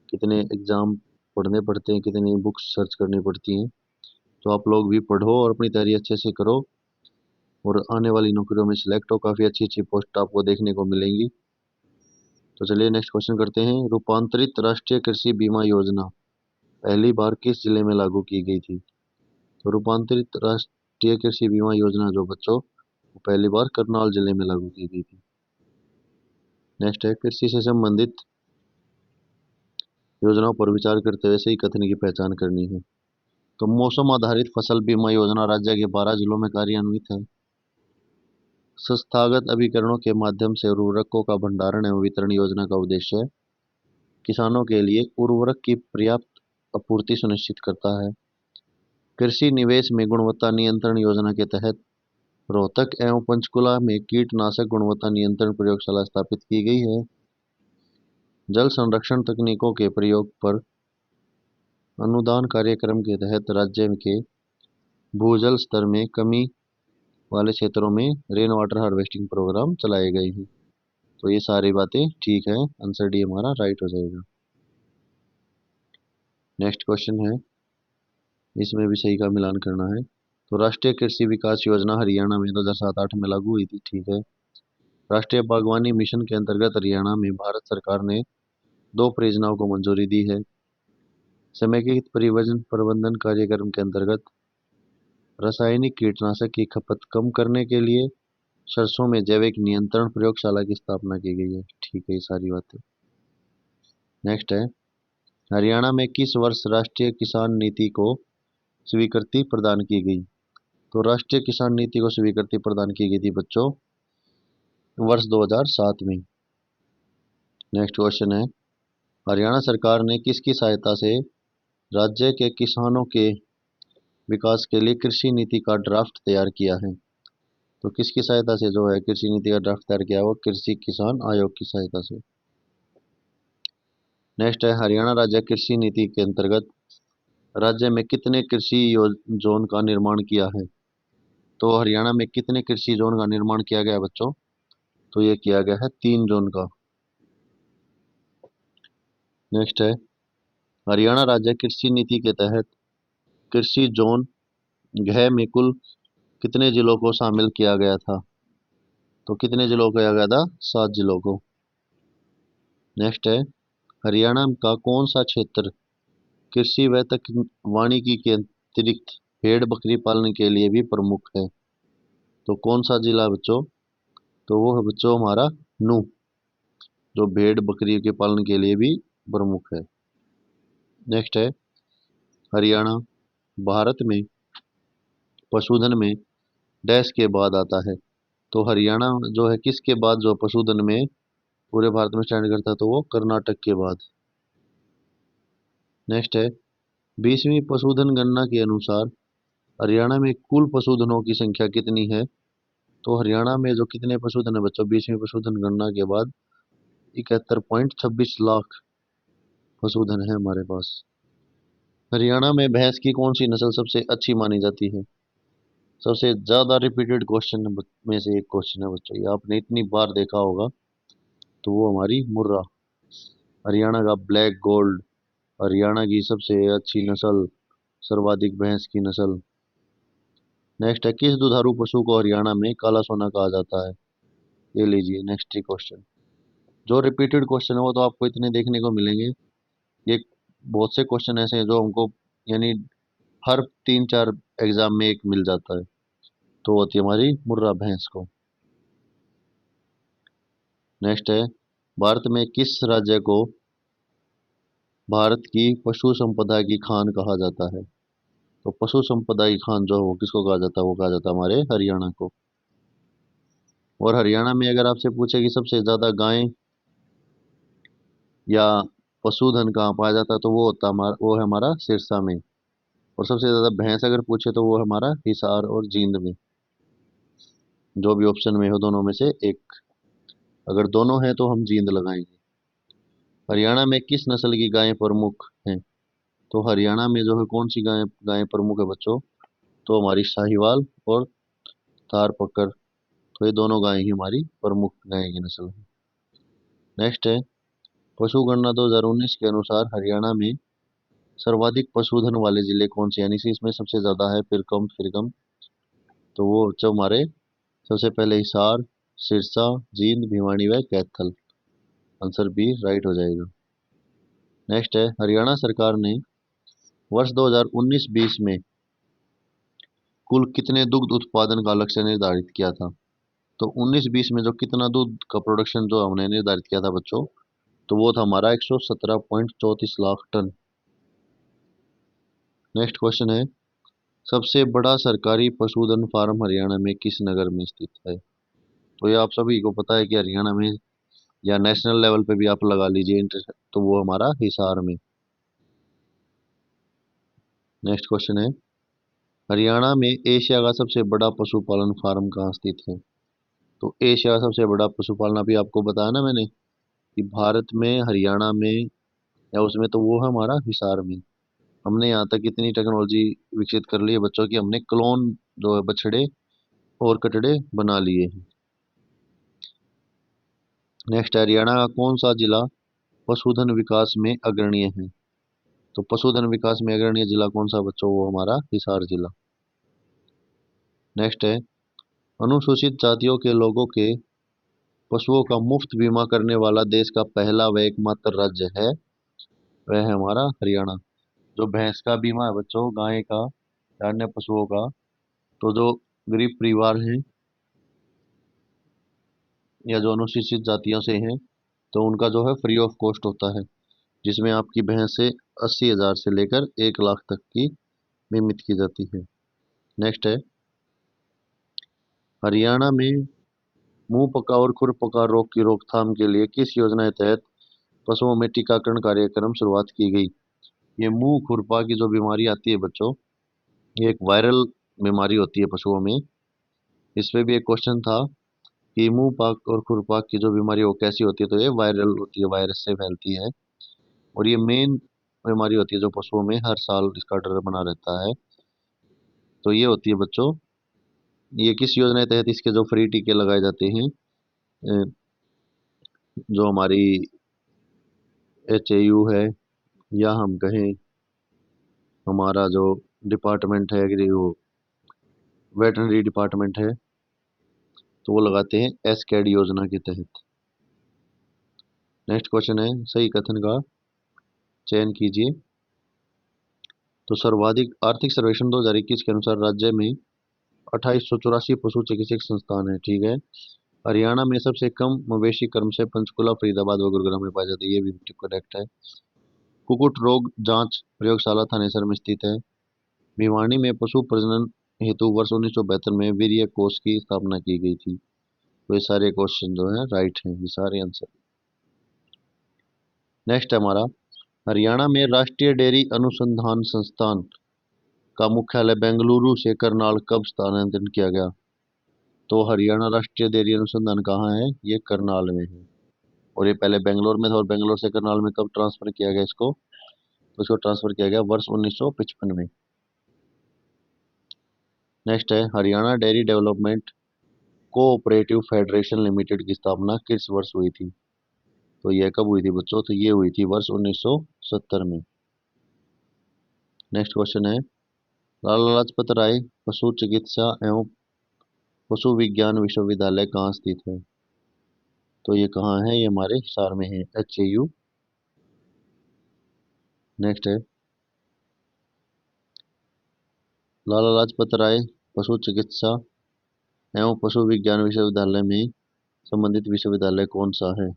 कितने एग्जाम पढ़ने पड़ते हैं, कितनी बुक्स सर्च करनी पड़ती हैं। तो आप लोग भी पढ़ो और अपनी तैयारी अच्छे से करो और आने वाली नौकरियों में सिलेक्ट हो, काफ़ी अच्छी अच्छी पोस्ट आपको देखने को मिलेंगी। तो चलिए नेक्स्ट क्वेश्चन करते हैं, रूपांतरित राष्ट्रीय कृषि बीमा योजना पहली बार किस जिले में लागू की गई थी? तो रूपांतरित राष्ट्रीय कृषि बीमा योजना जो बच्चों वो पहली बार करनाल जिले में लागू की गई थी। नेक्स्ट है, कृषि से संबंधित योजनाओं पर विचार करते हुए सही कथन की पहचान करनी है। तो मौसम आधारित फसल बीमा योजना राज्य के 12 जिलों में कार्यान्वित है। संस्थागत अभिकरणों के माध्यम से उर्वरकों का भंडारण एवं वितरण योजना का उद्देश्य किसानों के लिए उर्वरक की पर्याप्त आपूर्ति सुनिश्चित करता है। कृषि निवेश में गुणवत्ता नियंत्रण योजना के तहत रोहतक एवं पंचकुला में कीटनाशक गुणवत्ता नियंत्रण प्रयोगशाला स्थापित की गई है। जल संरक्षण तकनीकों के प्रयोग पर अनुदान कार्यक्रम के तहत राज्य के भूजल स्तर में कमी वाले क्षेत्रों में रेन वाटर हार्वेस्टिंग प्रोग्राम चलाए गए हैं। तो ये सारी बातें ठीक है, आंसर डी हमारा राइट हो जाएगा। नेक्स्ट क्वेश्चन है, इसमें भी सही का मिलान करना है। तो राष्ट्रीय कृषि विकास योजना हरियाणा में 2007-8 में लागू हुई थी, ठीक है। राष्ट्रीय बागवानी मिशन के अंतर्गत हरियाणा में भारत सरकार ने 2 परियोजनाओं को मंजूरी दी है। समेकित परिवहन प्रबंधन कार्यक्रम के अंतर्गत रासायनिक कीटनाशक की खपत कम करने के लिए सरसों में जैविक नियंत्रण प्रयोगशाला की स्थापना की गई है, ठीक है। ये सारी बातें। नेक्स्ट है, हरियाणा में किस वर्ष राष्ट्रीय किसान नीति को स्वीकृति प्रदान की गई? तो राष्ट्रीय किसान नीति को स्वीकृति प्रदान की गई थी बच्चों वर्ष 2007 में। नेक्स्ट क्वेश्चन है, हरियाणा सरकार ने किसकी सहायता से राज्य के किसानों के विकास के लिए कृषि नीति का ड्राफ्ट तैयार किया है? तो किसकी सहायता से जो है कृषि नीति का ड्राफ्ट तैयार किया, वो कृषि किसान आयोग की सहायता से। नेक्स्ट है, हरियाणा राज्य कृषि नीति के अंतर्गत राज्य में कितने कृषि जोन का निर्माण किया है? तो हरियाणा में कितने कृषि जोन का निर्माण किया गया है बच्चों? तो ये किया गया है 3 जोन का। नेक्स्ट है, हरियाणा राज्य कृषि नीति के तहत कृषि जोन घ में कुल कितने जिलों को शामिल किया गया था? तो कितने जिलों को किया गया था? 7 जिलों को। नेक्स्ट है, हरियाणा का कौन सा क्षेत्र कृषि व वानिकी के अतिरिक्त भेड़ बकरी पालन के लिए भी प्रमुख है? तो कौन सा जिला बच्चों? तो वो है बच्चों हमारा नू, जो भेड़ बकरी के पालन के लिए भी प्रमुख है। नेक्स्ट है, हरियाणा भारत में पशुधन में डैश के बाद आता है? तो हरियाणा जो है किसके बाद जो पशुधन में पूरे भारत में स्टैंड करता है? तो वो कर्नाटक के बाद। नेक्स्ट है, 20वीं पशुधन गणना के अनुसार हरियाणा में कुल पशुधनों की संख्या कितनी है? तो हरियाणा में जो कितने पशुधन है बच्चों 20वीं पशुधन गणना के बाद? 71.26 लाख पशुधन है हमारे पास। हरियाणा में भैंस की कौन सी नस्ल सबसे अच्छी मानी जाती है? सबसे ज्यादा रिपीटेड क्वेश्चन में से एक क्वेश्चन है बच्चों, ये आपने इतनी बार देखा होगा। तो वो हमारी मुर्रा, हरियाणा का ब्लैक गोल्ड, हरियाणा की सबसे अच्छी नस्ल, सर्वाधिक भैंस की नस्ल। नेक्स्ट है, किस दुधारू पशु को हरियाणा में काला सोना कहा जाता है? ये लीजिए नेक्स्ट क्वेश्चन। जो रिपीटेड क्वेश्चन है वो तो आपको इतने देखने को मिलेंगे। ये बहुत से क्वेश्चन ऐसे हैं जो हमको यानी हर 3-4 एग्जाम में एक मिल जाता है। तो होती है हमारी मुर्रा भैंस को। नेक्स्ट है, भारत में किस राज्य को भारत की पशु संपदा की खान कहा जाता है? तो पशु संपदा की खान जो है वो किसको कहा जाता है? वो कहा जाता है हमारे हरियाणा को। और हरियाणा में अगर आपसे पूछे कि सबसे ज्यादा गाय या पशुधन कहाँ पाया जाता है, तो वो होता हमारा वो है हमारा सिरसा में। और सबसे ज्यादा भैंस अगर पूछे तो वो है हमारा हिसार और जींद में। जो भी ऑप्शन में हो दोनों में से एक, अगर दोनों हैं तो हम जींद लगाएंगे। हरियाणा में किस नस्ल की गायें प्रमुख हैं? तो हरियाणा में जो है कौन सी गाय गायें प्रमुख है बच्चों? तो हमारी शाहीवाल और थार पकर। तो ये दोनों गायें ही हमारी प्रमुख गाय की नस्ल है। नेक्स्ट है, पशु गणना 2019 के अनुसार हरियाणा में सर्वाधिक पशुधन वाले जिले कौन से, यानी कि इसमें सबसे ज्यादा है फिर कम। तो वो जो हमारे सबसे पहले हिसार, सिरसा, जींद, भिवानी व कैथल। आंसर बी राइट हो जाएगा। नेक्स्ट है, हरियाणा सरकार ने वर्ष 2019-20 में कुल कितने दुग्ध उत्पादन का लक्ष्य निर्धारित किया था? तो 19-20 में जो कितना दूध का प्रोडक्शन जो हमने निर्धारित किया था बच्चों, तो वो था हमारा 117.34 लाख टन। नेक्स्ट क्वेश्चन है, सबसे बड़ा सरकारी पशुधन फार्म हरियाणा में किस नगर में स्थित है? तो ये आप सभी को पता है कि हरियाणा में या नेशनल लेवल पे भी आप लगा लीजिए इंटर, तो वो हमारा हिसार में। नेक्स्ट क्वेश्चन है, हरियाणा में एशिया का सबसे बड़ा पशुपालन फार्म कहाँ स्थित है? तो एशिया का सबसे बड़ा पशुपालन अभी आपको बताया ना मैंने कि भारत में हरियाणा में या उसमें, तो वो है हमारा हिसार में। हमने यहाँ तक इतनी टेक्नोलॉजी विकसित कर ली है बच्चों की, हमने क्लोन जो है बछड़े और कटड़े बना लिए हैं। नेक्स्ट, हरियाणा का कौन सा जिला पशुधन विकास में अग्रणीय है? तो पशुधन विकास में अग्रणीय जिला कौन सा बच्चों? वो हमारा हिसार जिला। नेक्स्ट है, अनुसूचित जातियों के लोगों के पशुओं का मुफ्त बीमा करने वाला देश का पहला व एकमात्र राज्य है, वह है हमारा हरियाणा। जो भैंस का बीमा है बच्चों, गाय का या अन्य पशुओं का, तो जो गरीब परिवार हैं या जो अनुसूचित जातियों से हैं, तो उनका जो है फ्री ऑफ कॉस्ट होता है, जिसमें आपकी भैंस से 80,000 से लेकर 1 लाख तक की बीमित की जाती है। नेक्स्ट है, हरियाणा में मुंह पका और खुर पका रोग की रोकथाम के लिए किस योजना के तहत पशुओं में टीकाकरण कार्यक्रम शुरुआत की गई? ये मुंह खुरपा की जो बीमारी आती है बच्चों, ये एक वायरल बीमारी होती है पशुओं में। इस पे भी एक क्वेश्चन था कि मुंह पाक और खुरपाक की जो बीमारी है वो कैसी होती है, तो ये वायरल होती है, वायरस से फैलती है, और ये मेन बीमारी होती है जो पशुओं में हर साल इसका डर बना रहता है। तो ये होती है बच्चों, ये किस योजना के तहत इसके जो फ्री टीके लगाए जाते हैं? अ, जो हमारी HAU है, या हम कहें हमारा जो डिपार्टमेंट है, वो वेटरनरी डिपार्टमेंट है, तो वो लगाते हैं एसकेड योजना के तहत। नेक्स्ट क्वेश्चन है, सही कथन का चयन कीजिए। तो सर्वाधिक आर्थिक सर्वेक्षण 2021 के अनुसार राज्य में 2884 पशु चिकित्सक संस्थान है, ठीक है। हरियाणा में सबसे कम मवेशी कर्म से पंचकुला, फरीदाबाद व गुरुग्राम में पाए जाते हैं, ये भी करेक्ट है। कुक्कुट रोग जांच प्रयोगशाला थानेसर में स्थित है। भिवानी में पशु प्रजनन हेतु वर्ष 1972 में वीर्य कोष की स्थापना की गई थी। तो ये सारे क्वेश्चन जो है राइट हैं, ये सारे आंसर। नेक्स्ट है हमारा, हरियाणा में राष्ट्रीय डेयरी अनुसंधान संस्थान का मुख्यालय बेंगलुरु से करनाल कब स्थानांतरित किया गया? तो हरियाणा राष्ट्रीय डेयरी अनुसंधान कहाँ है? ये करनाल में है, और ये पहले बेंगलोर में था, और बेंगलोर से करनाल में कब ट्रांसफर किया गया इसको? तो इसको ट्रांसफर किया गया वर्ष 1955 में। नेक्स्ट है, Haryana dairy development cooperative federation limited की स्थापना किस वर्ष हुई थी? तो यह कब हुई थी बच्चों? तो ये हुई थी वर्ष 1970 में। नेक्स्ट क्वेश्चन है, लाला लाजपत राय पशु चिकित्सा एवं पशु विज्ञान विश्वविद्यालय कहाँ स्थित है? तो ये कहाँ है? ये हमारे हिसार में है, HAU। नेक्स्ट है, लाला लाजपत राय पशु चिकित्सा एवं पशु विज्ञान विश्वविद्यालय में संबंधित विश्वविद्यालय कौन सा है?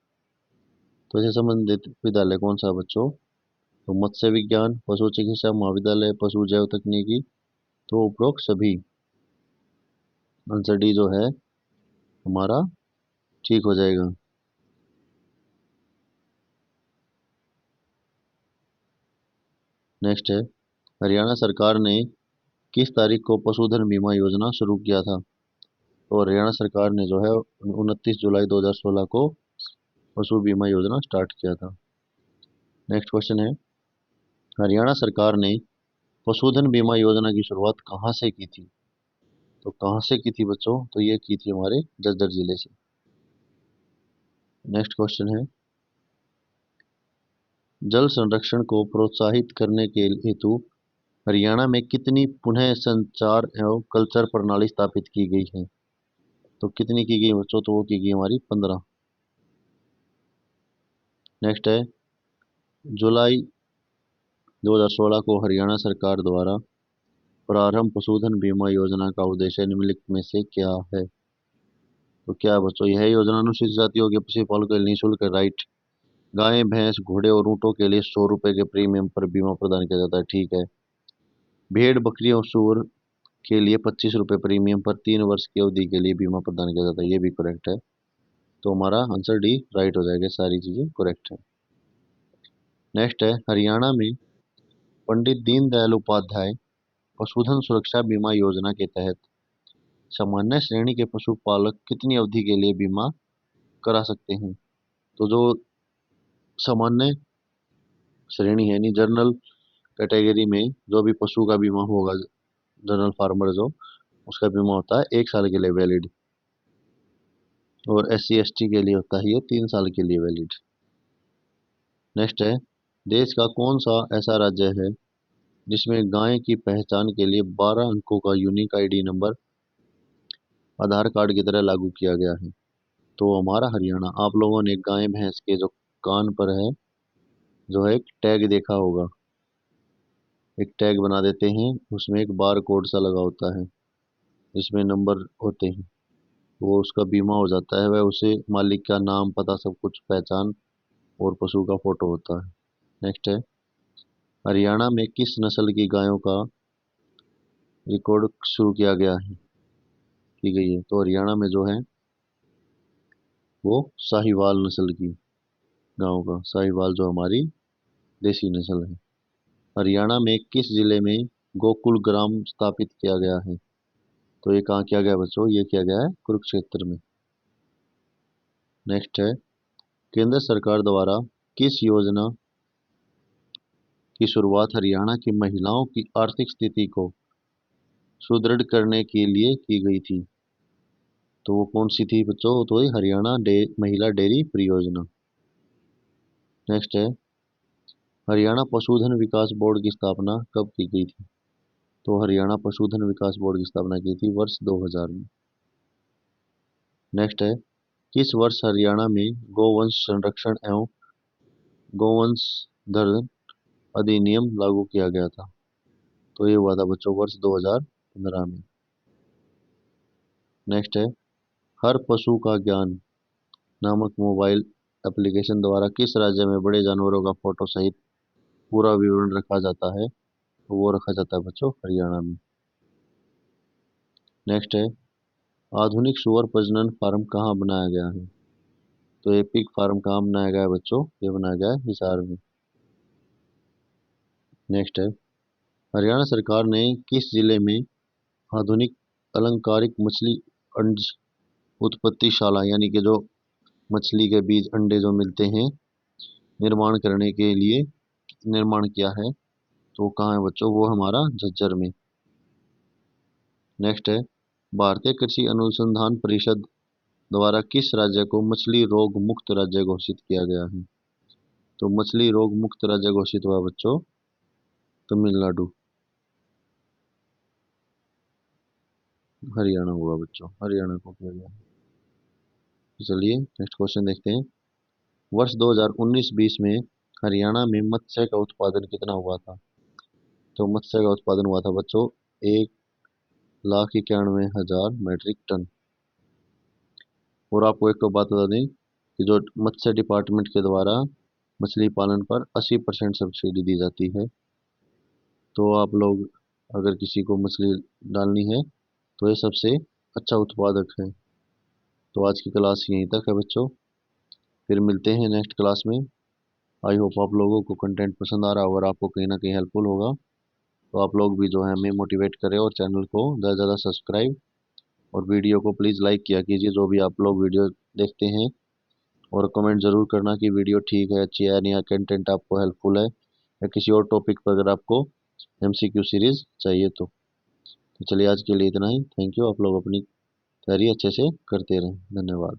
तो इसे संबंधित विद्यालय कौन सा है बच्चों? तो मत्स्य विज्ञान, पशु चिकित्सा महाविद्यालय, पशु जैव तकनीकी, तो उपरोक्त सभी। आंसर डी जो है हमारा ठीक हो जाएगा। नेक्स्ट है, हरियाणा सरकार ने किस तारीख को पशुधन बीमा योजना शुरू किया था? तो हरियाणा सरकार ने जो है 29 जुलाई 2016 को पशु बीमा योजना स्टार्ट किया था। नेक्स्ट क्वेश्चन है, हरियाणा सरकार ने पशुधन बीमा योजना की शुरुआत कहाँ से की थी? तो कहाँ से की थी बच्चों? तो ये की थी हमारे झज्जर जिले से। नेक्स्ट क्वेश्चन है, जल संरक्षण को प्रोत्साहित करने के हेतु हरियाणा में कितनी पुनः संचार एवं कल्चर प्रणाली स्थापित की गई है? तो कितनी की गई बच्चों? तो वो की गई हमारी 15। नेक्स्ट है, जुलाई 2016 को हरियाणा सरकार द्वारा प्रारंभ पशुधन बीमा योजना का उद्देश्य निम्नलिखित में से क्या है? तो क्या है बच्चों? यह योजना अनुसूचित जातियों के पशुपालकों के लिए निःशुल्क है, राइट। गाय, भैंस, घोड़े और ऊंटों के लिए 100 रुपए के प्रीमियम पर बीमा प्रदान किया जाता है, ठीक है। भेड़, बकरी और सूअर के लिए 25 रुपए प्रीमियम पर 3 वर्ष की अवधि के लिए बीमा प्रदान किया जाता है, ये भी करेक्ट है। तो हमारा आंसर डी राइट हो जाएगा, सारी चीजें करेक्ट है। नेक्स्ट है, हरियाणा में पंडित दीनदयाल उपाध्याय पशुधन सुरक्षा बीमा योजना के तहत सामान्य श्रेणी के पशुपालक कितनी अवधि के लिए बीमा करा सकते हैं? तो जो सामान्य श्रेणी है, यानी जनरल कैटेगरी में जो भी पशु का बीमा होगा, जनरल फार्मर जो, उसका बीमा होता है 1 साल के लिए वैलिड, और SC ST के लिए होता है ये 3 साल के लिए वैलिड। नेक्स्ट है, देश का कौन सा ऐसा राज्य है जिसमें गाय की पहचान के लिए 12 अंकों का यूनिक ID नंबर आधार कार्ड की तरह लागू किया गया है? तो हमारा हरियाणा। आप लोगों ने गाय भैंस के जो कान पर है, जो है एक टैग देखा होगा, एक टैग बना देते हैं, उसमें एक बार कोड सा लगा होता है, इसमें नंबर होते हैं, वो उसका बीमा हो जाता है। वह उसे मालिक का नाम, पता, सब कुछ, पहचान और पशु का फोटो होता है। नेक्स्ट है, हरियाणा में किस नस्ल की गायों का रिकॉर्ड शुरू किया गया है, की गई है? तो हरियाणा में जो है वो साहिवाल नस्ल की गायों का, साहिवाल जो हमारी देसी नस्ल है। हरियाणा में किस जिले में गोकुल ग्राम स्थापित किया गया है? तो ये कहाँ किया गया बच्चों? ये किया गया है कुरुक्षेत्र में। नेक्स्ट है, केंद्र सरकार द्वारा किस योजना की शुरुआत हरियाणा की महिलाओं की आर्थिक स्थिति को सुदृढ़ करने के लिए की गई थी? तो वो कौन सी थी बच्चों? तो ये हरियाणा महिला डेयरी परियोजना। नेक्स्ट है, हरियाणा पशुधन विकास बोर्ड की स्थापना कब की गई थी? तो हरियाणा पशुधन विकास बोर्ड की स्थापना की थी वर्ष 2000 में। नेक्स्ट है, किस वर्ष हरियाणा में गोवंश संरक्षण एवं गोवंश धन अधिनियम लागू किया गया था? तो ये हुआ था बच्चों वर्ष 2015 में। नेक्स्ट है, हर पशु का ज्ञान नामक मोबाइल एप्लीकेशन द्वारा किस राज्य में बड़े जानवरों का फोटो सहित पूरा विवरण रखा जाता है? तो वो रखा जाता है बच्चों हरियाणा में। नेक्स्ट है, आधुनिक सुअर प्रजनन फार्म कहाँ बनाया गया है? तो ये पिग फार्म कहाँ बनाया गया है बच्चों? ये बनाया गया है हिसार में। नेक्स्ट है, हरियाणा सरकार ने किस जिले में आधुनिक अलंकारिक मछली अंज उत्पत्तिशाला, यानी कि जो मछली के बीज अंडे जो मिलते हैं, निर्माण करने के लिए निर्माण किया है? तो कहाँ है बच्चों? वो हमारा झज्जर में। नेक्स्ट है, भारतीय कृषि अनुसंधान परिषद द्वारा किस राज्य को मछली रोग मुक्त राज्य घोषित किया गया है? तो मछली रोग मुक्त राज्य घोषित हुआ बच्चों तमिलनाडु। हरियाणा हुआ बच्चों, हरियाणा को किया गया। तो चलिए नेक्स्ट क्वेश्चन देखते हैं। वर्ष 2019-20 में हरियाणा में मत्स्य का उत्पादन कितना हुआ था? तो मत्स्य का उत्पादन हुआ था बच्चों 1,91,000 मीट्रिक टन। और आपको एक तो बात बता दें कि जो मत्स्य डिपार्टमेंट के द्वारा मछली पालन पर 80% सब्सिडी दी जाती है। तो आप लोग अगर किसी को मछली डालनी है तो ये सबसे अच्छा उत्पादक है। तो आज की क्लास यहीं तक है बच्चों, फिर मिलते हैं नेक्स्ट क्लास में। आई होप आप लोगों को कंटेंट पसंद आ रहा होगा और आपको कहीं ना कहीं हेल्पफुल होगा। तो आप लोग भी जो है हमें मोटिवेट करें और चैनल को ज़्यादा से ज़्यादा सब्सक्राइब और वीडियो को प्लीज़ लाइक किया कीजिए जो भी आप लोग वीडियो देखते हैं। और कमेंट ज़रूर करना कि वीडियो ठीक है, अच्छी है, या कंटेंट आपको हेल्पफुल है, या किसी और टॉपिक पर अगर आपको MCQ सीरीज़ चाहिए तो चलिए आज के लिए इतना ही। Thank you. आप लोग अपनी तैयारी अच्छे से करते रहें। धन्यवाद।